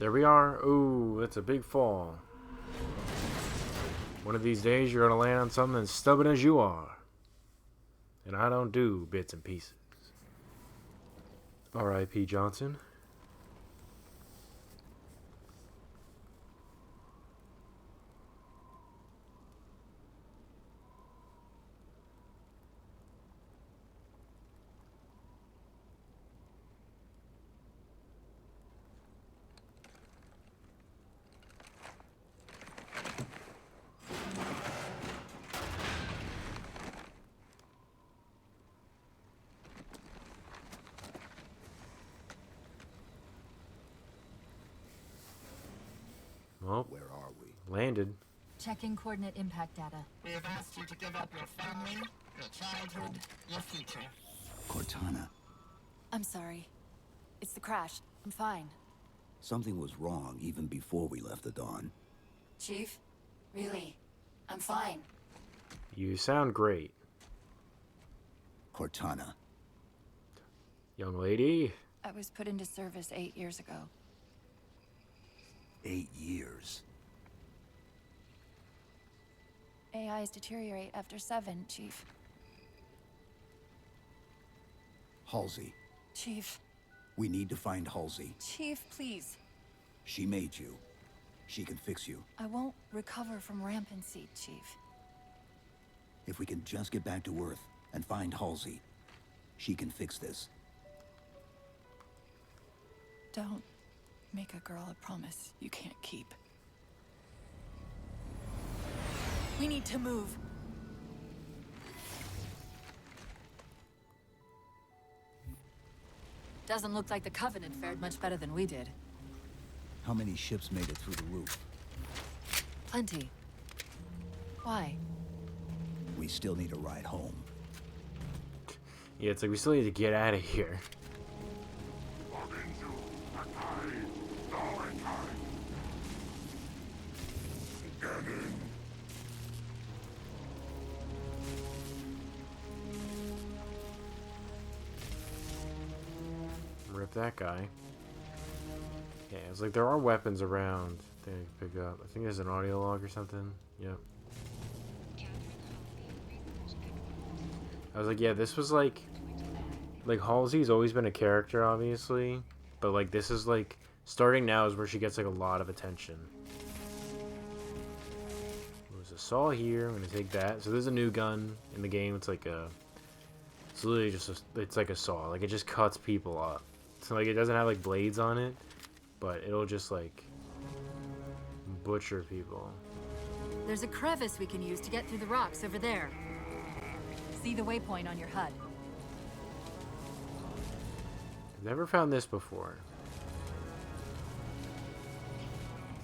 There we are. Ooh, that's a big fall. One of these days you're gonna land on something as stubborn as you are. And I don't do bits and pieces. R.I.P. Johnson. Well, Where are we? landed. Checking coordinate impact data. We have asked you to give up your family, your childhood, your future. Cortana. I'm sorry. It's the crash. I'm fine. Something was wrong even before we left the Dawn. Chief? Really? I'm fine. You sound great, Cortana. young lady. I was put into service 8 years ago. 8 years. AIs deteriorate after 7, Chief. Halsey. Chief. We need to find Halsey. Chief, please. She made you. She can fix you. I won't recover from Rampancy, Chief. If we can just get back to Earth and find Halsey, she can fix this. Don't make a girl a promise you can't keep. We need to move. Doesn't look like the Covenant fared much better than we did. How many ships made it through the roof? Plenty. Why? We still need a ride home. Yeah, it's like we still need to get out of here. Rip that guy. Yeah, it's like there are weapons around they pick up. I think there's an audio log or something. Yep. I was like, yeah, this was like Halsey's always been a character, obviously, but like this is like starting now is where she gets like a lot of attention. There's a saw here. I'm gonna take that. So there's a new gun in the game. It's like a, it's literally just it's like a saw. Like it just cuts people up. So like it doesn't have like blades on it, but it'll just like butcher people. There's a crevice we can use to get through the rocks over there. See the waypoint on your HUD. I've never found this before.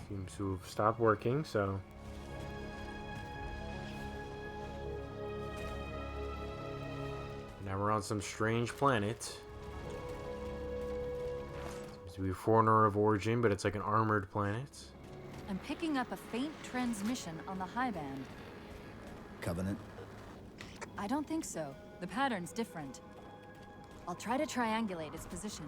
Seems to have stopped working, so. Now we're on some strange planet. Seems to be a Forerunner of origin, but it's like an armored planet. I'm picking up a faint transmission on the high band. Covenant? I don't think so. The pattern's different. I'll try to triangulate its position.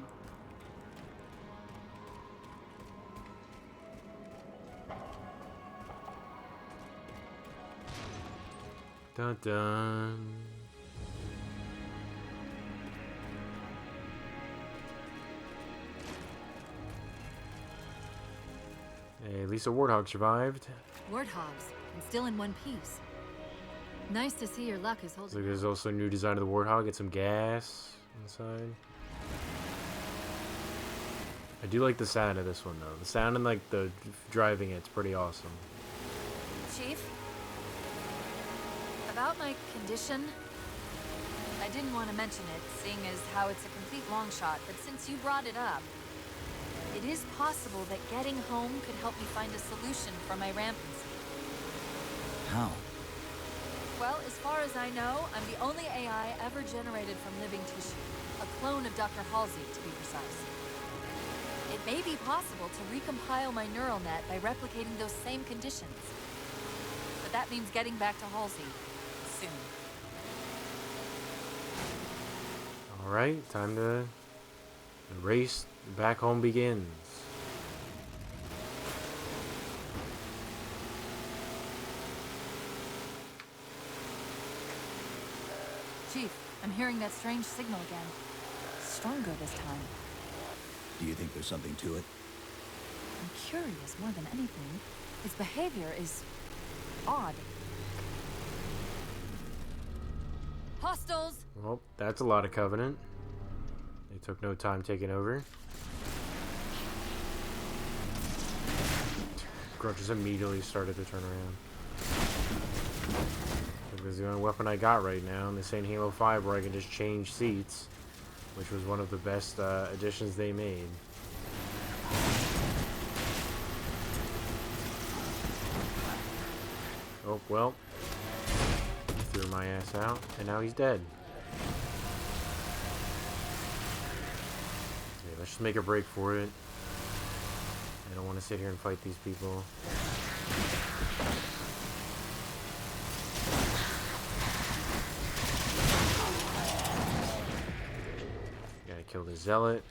Dun dun. Hey, at least a warthog survived. Warthogs, and still in one piece. Nice to see your luck is So holding. there's also a new design of the warthog. Get some gas inside. I do like the sound of this one though. The sound and like the driving it's pretty awesome. Chief? About my condition? I didn't want to mention it, seeing as how it's a complete long shot, but since you brought it up, it is possible that getting home could help me find a solution for my rampancy. How? Well, as far as I know, I'm the only AI ever generated from living tissue. A clone of Dr. Halsey, to be precise. It may be possible to recompile my neural net by replicating those same conditions. But that means getting back to Halsey soon. Alright, time to the race back home begins. I'm hearing that strange signal again. Stronger this time. Do you think there's something to it? I'm curious more than anything. Its behavior is odd. Hostiles! Well, that's a lot of Covenant. They took no time taking over. Grudge just immediately started to turn around. Because the only weapon I got right now, and this ain't Halo 5 where I can just change seats, which was one of the best additions they made. Oh, well. Threw my ass out, and now he's dead. Okay, let's just make a break for it. I don't want to sit here and fight these people. Gotta kill the Zealot.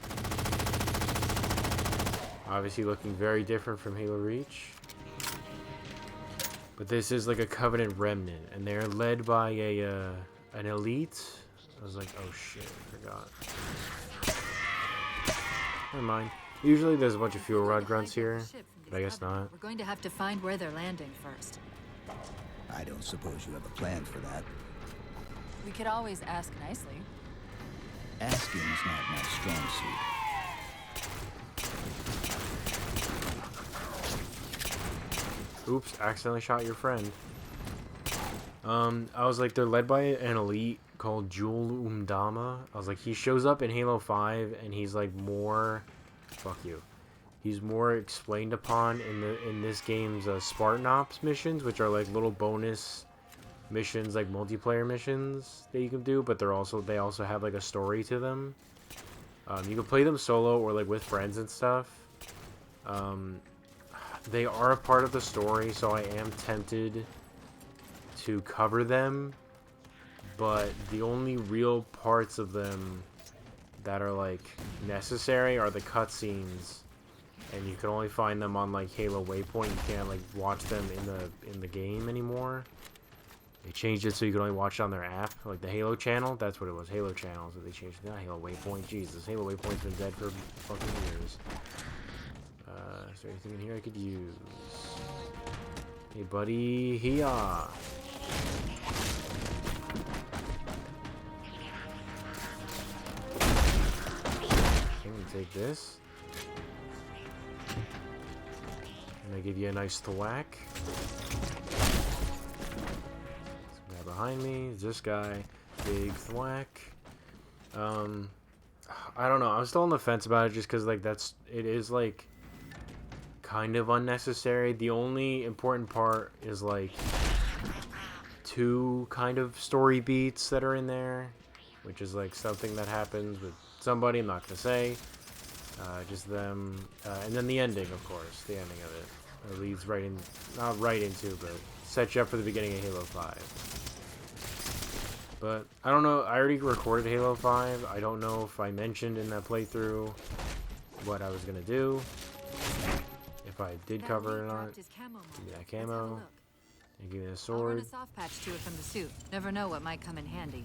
Obviously looking very different from Halo Reach. But this is like a Covenant remnant, and they're led by an elite. I was like, oh shit, I forgot. Never mind. Usually there's a bunch of fuel rod grunts here, but I guess not. We're going to have to find where they're landing first. I don't suppose you have a plan for that. We could always ask nicely. Asking's not my strong suit. Oops, accidentally shot your friend. I was like, they're led by an elite called Jul Umdama. I was like, he shows up in Halo 5, and he's like more... Fuck you. He's more explained upon in this game's Spartan Ops missions, which are like little bonus missions, like multiplayer missions that you can do, but they also have like a story to them. You can play them solo or like with friends and stuff. They are a part of the story, so I am tempted to cover them, but the only real parts of them that are like necessary are the cutscenes, and you can only find them on like Halo Waypoint. You can't like watch them in the game anymore. They changed it so you can only watch it on their app, like the Halo channel. That's what it was, Halo channels. That they changed it. Not Halo Waypoint. Jesus, Halo Waypoint's been dead for fucking years. Is there anything in here I could use? Hey, buddy, here. I'm gonna take this. I'm gonna give you a nice thwack. This guy behind me is this guy. Big thwack. I don't know. I'm still on the fence about it just because, like, it is, like, kind of unnecessary. The only important part is, like, 2 kind of story beats that are in there, which is, like, something that happens with somebody, I'm not going to say. Just them. And then the ending, of course. The ending of it. It leads right in, not right into, but sets you up for the beginning of Halo 5. But, I don't know, I already recorded Halo 5. I don't know if I mentioned in that playthrough what I was going to do. If I did cover it or not. Give me that camo. And give me the sword. I'll run a soft patch to it from the suit. Never know what might come in handy.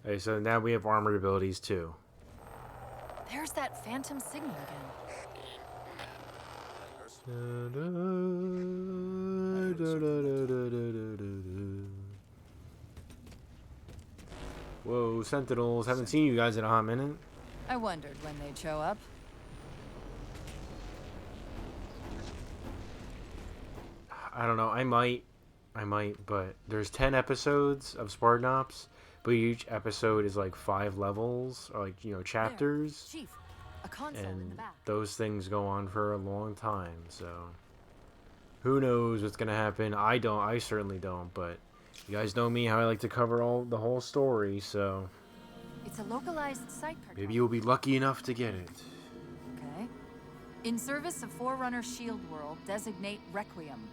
Okay, so now we have armored abilities too. There's that phantom signal again. Whoa, Sentinels. Haven't seen you guys in a hot minute. I wondered when they'd show up. I don't know. I might, but there's 10 episodes of Spartan Ops, but each episode is like 5 levels, or like, you know, chapters. There, Chief, a console in the And back. those things go on for a long time, so who knows what's gonna happen. I certainly don't, but you guys know me, how I like to cover the whole story, so It's a localized site card. maybe you'll be lucky enough to get it. Okay. In service of Forerunner Shield World, designate Requiem.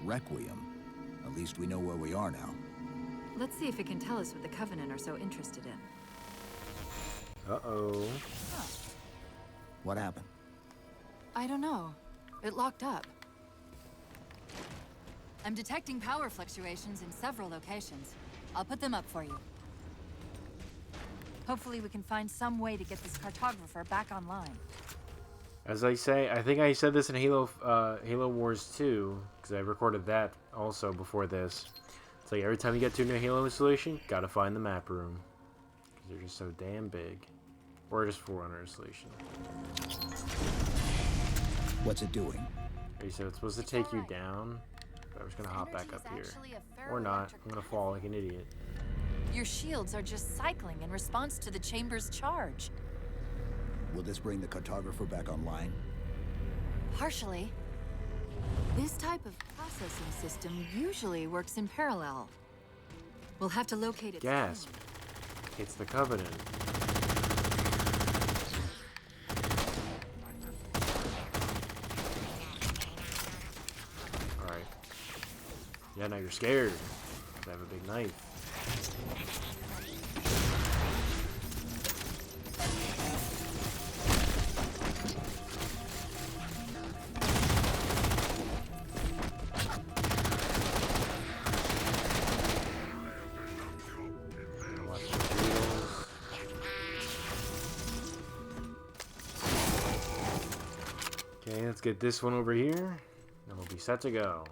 Requiem. At least we know where we are now. Let's see if it can tell us what the Covenant are so interested in. Uh-oh. Huh. What happened? I don't know. It locked up. I'm detecting power fluctuations in several locations. I'll put them up for you. Hopefully we can find some way to get this cartographer back online. As I say, I think I said this in Halo Wars 2, because I recorded that also before this. It's like every time you get to a new Halo installation, gotta find the map room. Because they're just so damn big. Or just Forerunner installation. What's it doing? You said it's supposed to take you down, but I was gonna hop back up here. Or not. I'm gonna fall like an idiot. Your shields are just cycling in response to the chamber's charge. Will this bring the cartographer back online? Partially. This type of processing system usually works in parallel. We'll have to locate it. Gasp. It's the Covenant. Alright. Yeah, now you're scared. I have a big knife. Okay, let's get this one over here, and we'll be set to go.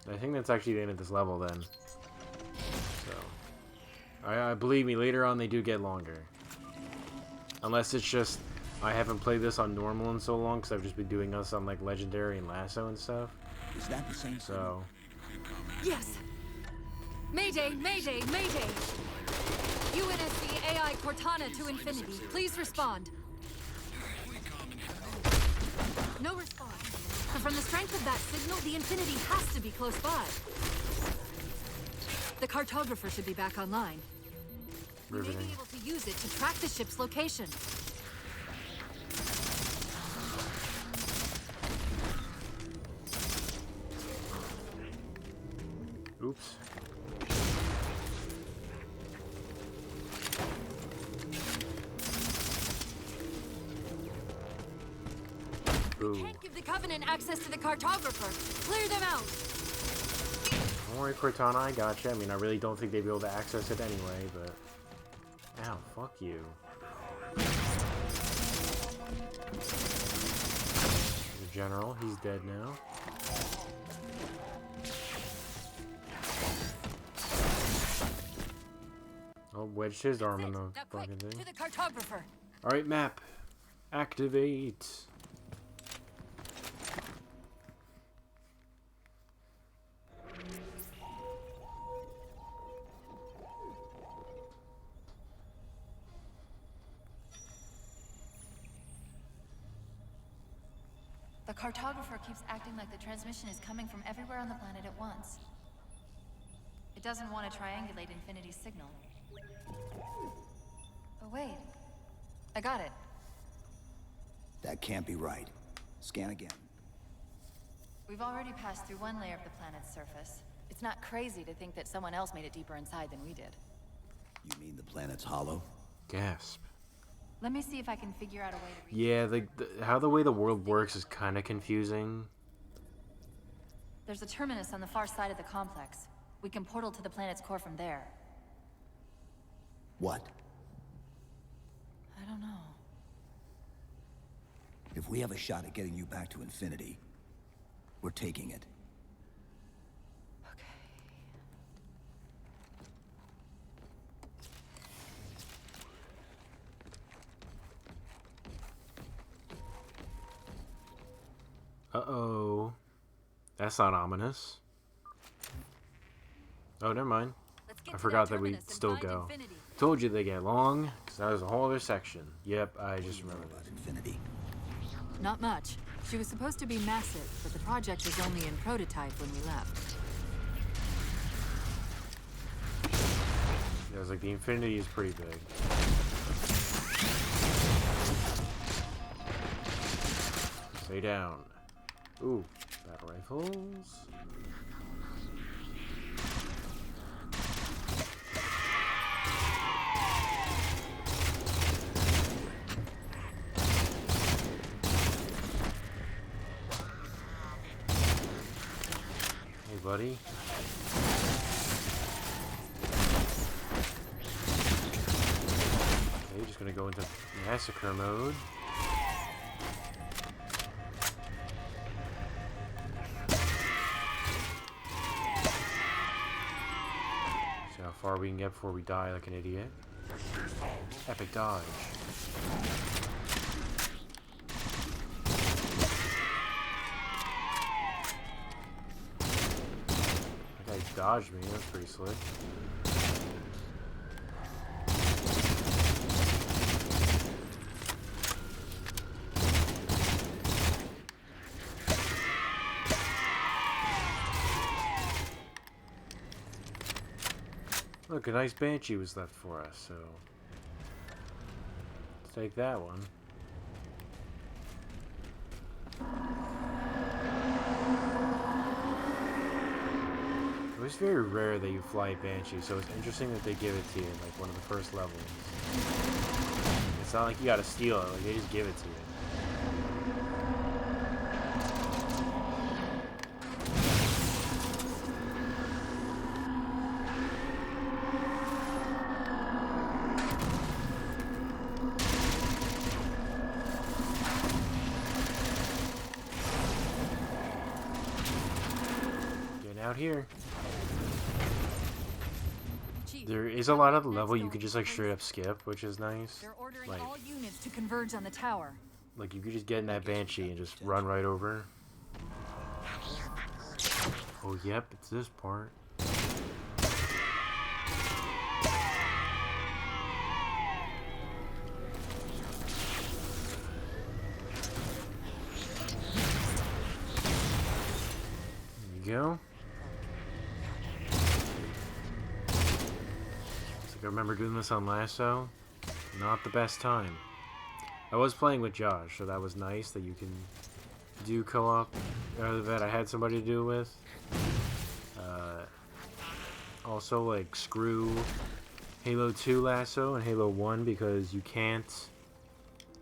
I think that's actually the end of this level then. So, I believe me, later on they do get longer. Unless it's just, I haven't played this on normal in so long, because I've just been doing this on like Legendary and Lasso and stuff. Is that the same So. Yes! Mayday, mayday, mayday! UNSC AI Cortana to infinity. Please respond. No response. But from the strength of that signal, the infinity has to be close by. The cartographer should be back online. We may be able to use it to track the ship's location. Oops. We can't give the Covenant access to the cartographer. Clear them out. Don't worry, Cortana, I gotcha. I mean, I really don't think they'd be able to access it anyway, but... Ow, fuck you. The General, he's dead now. Oh, wedged his arm in the Now quick, fucking thing. to the cartographer. Alright, map. Activate. The cartographer keeps acting like the transmission is coming from everywhere on the planet at once. It doesn't want to triangulate Infinity's signal. Oh wait, I got it. That can't be right. Scan again. We've already passed through one layer of the planet's surface. It's not crazy to think that someone else made it deeper inside than we did. You mean the planet's hollow? Gasp. Let me see if I can figure out a way to reach Yeah, how the way the world works is kind of confusing. There's a terminus on the far side of the complex. We can portal to the planet's core from there. What? I don't know. If we have a shot at getting you back to Infinity, we're taking it. Okay. Uh-oh. That's not ominous. Oh, never mind. Let's get I to forgot that terminus we'd and still find go. Infinity. Told you they get long, because that was a whole other section. Yep, I just remembered About that. Infinity. Not much. She was supposed to be massive, but the project was only in prototype when we left. Yeah, I was like, the Infinity is pretty big. Stay down. Ooh, battle rifles. buddy. Okay, just gonna go into massacre mode. See how far we can get before we die like an idiot. Epic dodge. That guy dodged me, that's pretty slick. Look, a nice Banshee was left for us, so let's take that one. It was very rare that you fly a Banshee, so it's interesting that they give it to you in like one of the first levels. It's not like you gotta steal it, like they just give it to you. Out here. Chief, There is a lot of the level you could just like straight up skip, which is nice. they're ordering Like, all units to converge on the tower. you could just get in that Banshee and just run right over. Oh, yep, it's this part. There you go. I remember doing this on Lasso. Not the best time. I was playing with Josh, so that was nice that you can do co-op. That I had somebody to do it with. Also, like, screw Halo 2 Lasso and Halo 1 because you can't,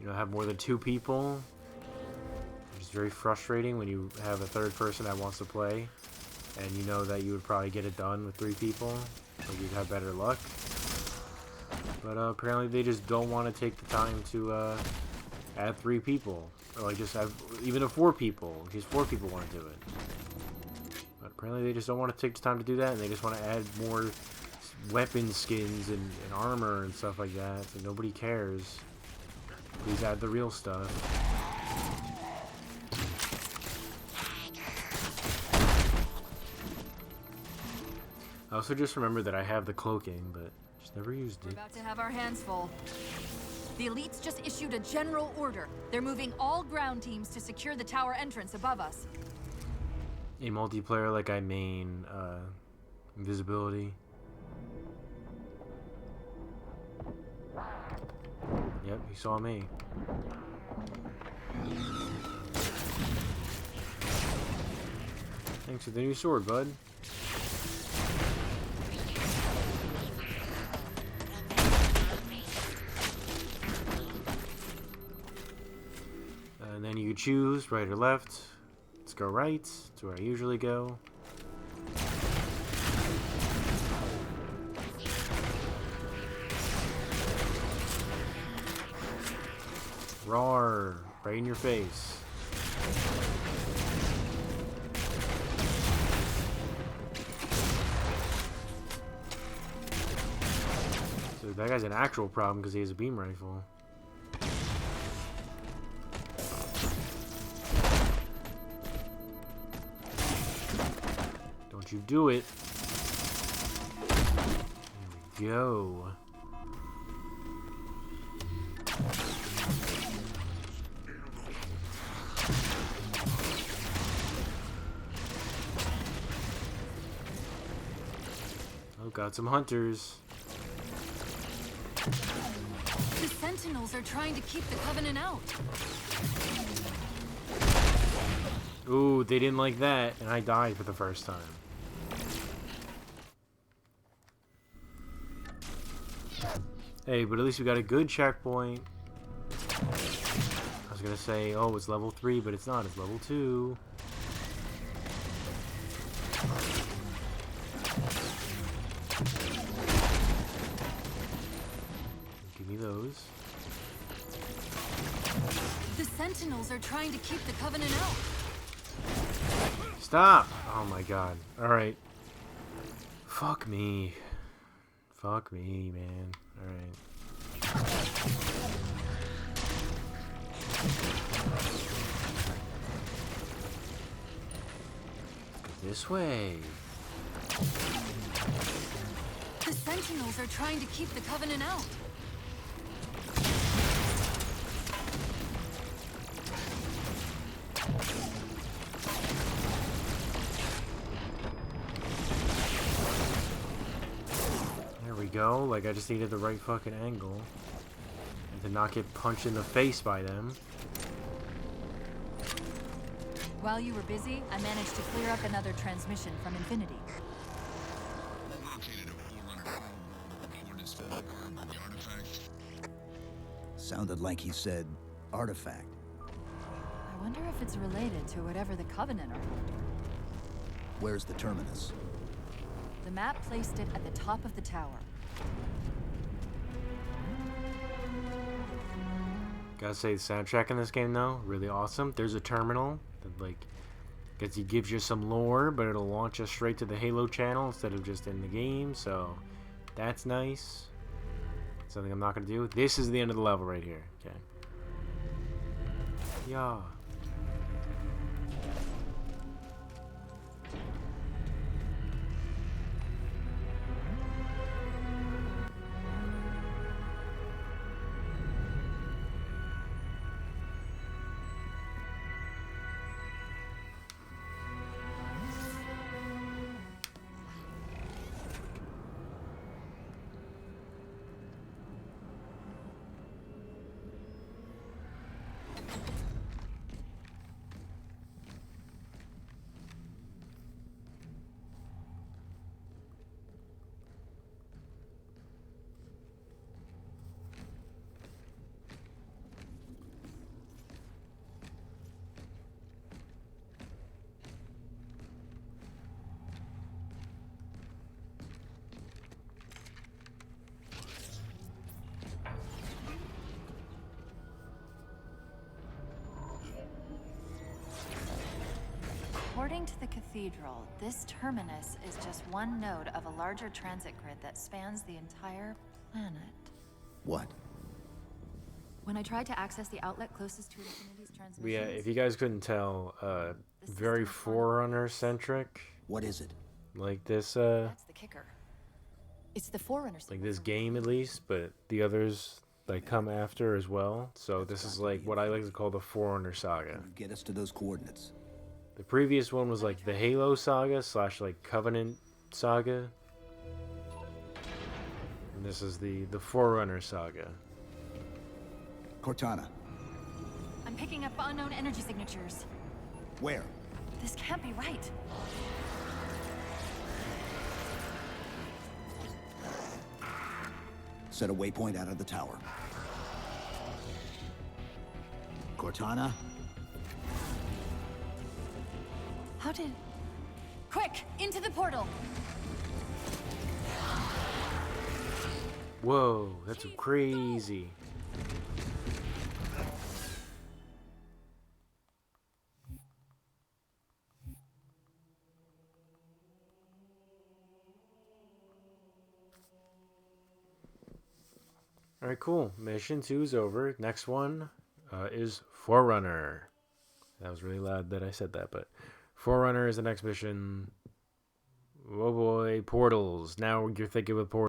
have more than 2 people. Which is very frustrating when you have a third person that wants to play. And you know that you would probably get it done with 3 people. So you'd have better luck. But apparently they just don't want to take the time to add 3 people. Or like just have even 4 people, because 4 people want to do it. But apparently they just don't want to take the time to do that, and they just want to add more weapon skins and armor and stuff like that. So nobody cares. Please add the real stuff. I also just remembered that I have the cloaking, but just never used We're it. about to have our hands full. The elites just issued a general order. They're moving all ground teams to secure the tower entrance above us. In multiplayer, like I main invisibility. Yep, he saw me. Thanks for the new sword, bud. And then you can choose right or left. Let's go right. That's where I usually go. Roar! Right in your face. So that guy's an actual problem because he has a beam rifle. Don't you do it. There we go. Oh, got some hunters. The Sentinels are trying to keep the Covenant out. Ooh, they didn't like that, and I died for the first time. Hey, but at least we got a good checkpoint. I was gonna say, oh, it's level 3, but it's not. It's level 2. me those. The Sentinels are trying to keep the Covenant out. Stop! Oh my god. Alright. Fuck me. Fuck me, man. Alright. This way. The Sentinels are trying to keep the Covenant out. There we go. Like, I just needed the right fucking angle. And to not get punched in the face by them. While you were busy, I managed to clear up another transmission from Infinity. Located a Forerunner. Coordinates to the artifact. Sounded like he said artifact. I wonder if it's related to whatever the Covenant are holding. Where's the terminus? The map placed it at the top of the tower. Gotta say, the soundtrack in this game, though, really awesome. There's a terminal that, like, gives you some lore, but it'll launch us straight to the Halo channel instead of just in the game, so that's nice. Something I'm not gonna do. This is the end of the level right here. Okay. Yeah. According to the cathedral, this terminus is just one node of a larger transit grid that spans the entire planet. What? When I tried to access the outlet closest to Infinity's transmission, Yeah, if you guys couldn't tell, very Forerunner-centric. What is it? Like this, that's the kicker. It's the Forerunner. like this game at least, but the others, like, come after as well. So this is, like, what I like to call the Forerunner saga. Can you get us to those coordinates? The previous one was like the Halo saga / like Covenant saga. And this is the Forerunner saga. Cortana. I'm picking up unknown energy signatures. Where? This can't be right. Set a waypoint out of the tower. Cortana? How did... Quick! Into the portal! Whoa, that's crazy. Alright, cool. Mission 2 is over. Next one is Forerunner. That was really loud that I said that, but Forerunner is the next mission. Oh boy, portals. Now you're thinking with portals.